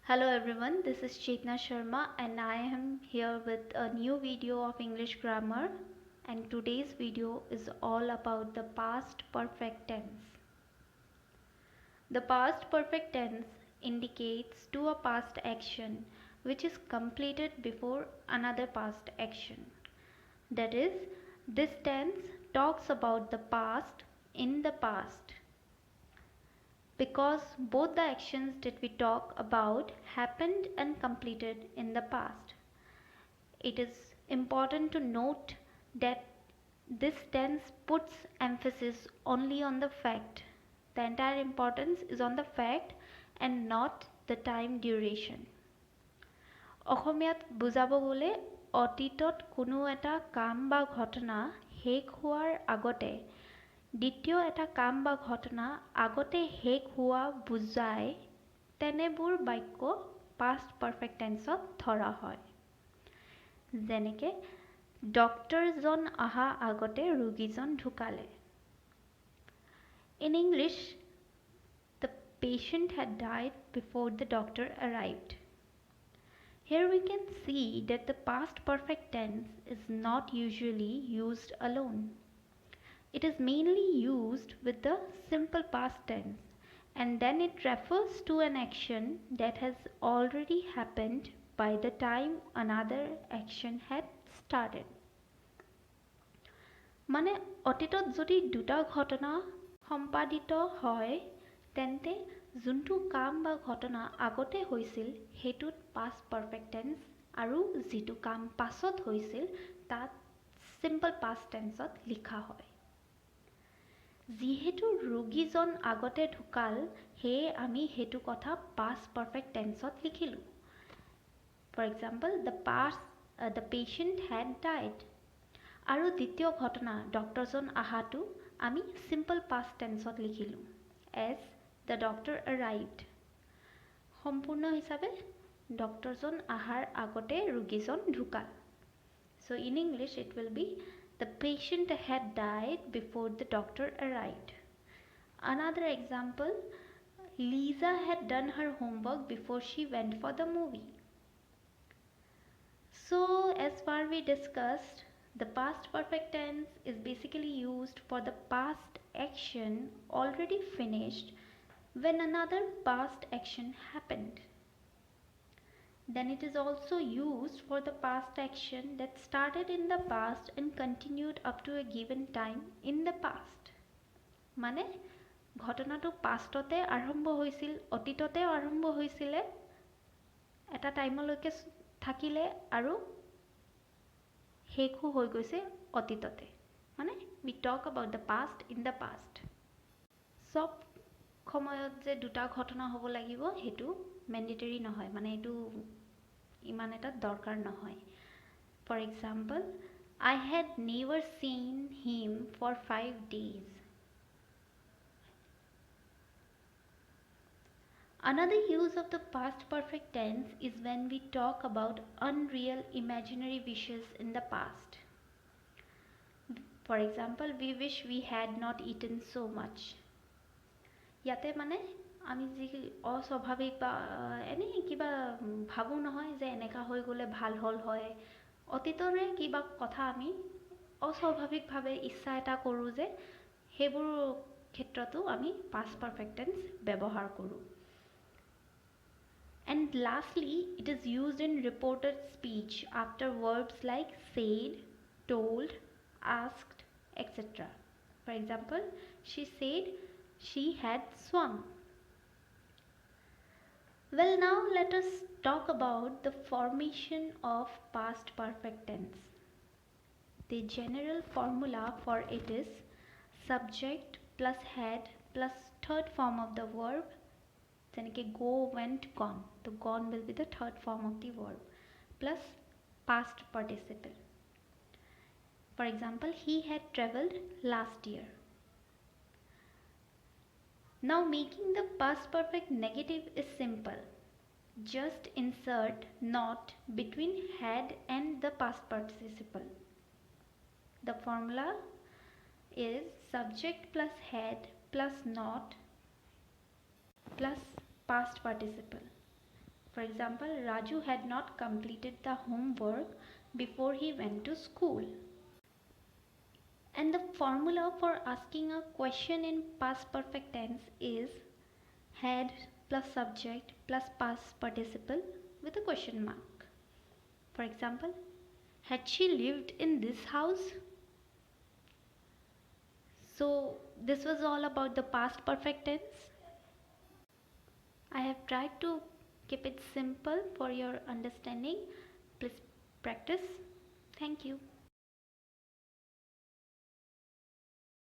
Hello everyone, this is Chetna Sharma and I am here with a new video of English grammar, and today's video is all about the past perfect tense. The past perfect tense indicates to a past action which is completed before another past action. That is, this tense talks about the past in the past, because both the actions that we talk about happened and completed in the past. It is important to note that this tense puts emphasis only on the fact. The entire importance is on the fact and not the time duration. অসমীয়াত বুজাব গ'লে অতীতত কোনো এটা কাম বা ঘটনা শেষ হোৱাৰ আগতে দ্বিতীয় এটা কাম বা ঘটনা আগতে শেষ হোৱা বুজায় তেনেবোৰ বাক্য past perfect tenseত ধৰা হয়। যেনেকে ডক্টৰজন অহা আগতে ৰোগীজন ঢুকালে। In English, the patient had died before the doctor arrived. Here we can see that the past perfect tense is not usually used alone. It is mainly used with the simple past tense, and then it refers to an action that has already happened by the time another action had started. মানে অতীতত যদি দুটা ঘটনা সম্পাদিত হয় তেন্তে যোনটো কাম বা ঘটনা আগতে হৈছিল সেইটোত past perfect tense আৰু যিটো কাম পাছত হৈছিল তাত simple past tenseত লিখা হয়। যিহেতু ৰোগীজন আগতে ঢুকাল সেয়ে আমি সেইটো কথা past perfect tenseত লিখিলোঁ। For example, the patient had died. আৰু দ্বিতীয় ঘটনা ডক্টৰজন আহাটো আমি simple past tenseত লিখিলোঁ as the doctor arrived. সম্পূৰ্ণ হিচাপে ডক্টৰজন আহাৰ আগতে ৰোগীজন ঢুকাল। So in English it will be the patient had died before the doctor arrived. Another example, Lisa had done her homework before she went for the movie. So as far we discussed, the past perfect tense is basically used for the past action already finished when another past action happened. Then it is also used for the past action that started in the past and continued up to a given time in the past. মানে ঘটনাটো পাষ্টতে আৰম্ভ হৈছিল, অতীততে আৰম্ভ হৈছিলে, এটা টাইমলৈকে থাকিলে আৰু শেষো হৈ গৈছে অতীততে। মানে we talk about the past in the past. সব সময়ত যে দুটা ঘটনা হ'ব লাগিব সেইটো মেন্ডেটৰী নহয়, মানে এইটো ইমান এটা দৰকাৰ নহয়। For example, I had never seen him for 5 days. Another use of the past perfect tense is when we talk about unreal imaginary wishes in the past. For example, we wish we had not eaten so much. ইয়াতে মানে আমি যি অস্বাভাৱিক বা এনেই কিবা ভাবোঁ নহয় যে এনেকা হৈ গ'লে ভাল হ'ল হয়, অতীতৰে কিবা কথা আমি অস্বাভাৱিকভাৱে ইচ্ছা এটা কৰোঁ যে সেইবোৰ ক্ষেত্ৰতো আমি past perfect tense ব্যৱহাৰ কৰোঁ। And lastly, it is used in reported speech after verbs like said, told, asked, etc. For example, she said she had swum. Well, now let us talk about the formation of past perfect tense. The general formula for it is subject plus had plus third form of the verb. যেনেকে go, went, gone. The gone will be the third form of the verb plus past participle. For example, he had traveled last year. Now making the past perfect negative is simple. Just insert not between had and the past participle. The formula is subject plus had plus not plus past participle. For example, Raju had not completed the homework before he went to school. And the formula for asking a question in past perfect tense is had plus subject plus past participle with a question mark. For example, had she lived in this house? So, this was all about the past perfect tense. I have tried to keep it simple for your understanding. Please practice. Thank you.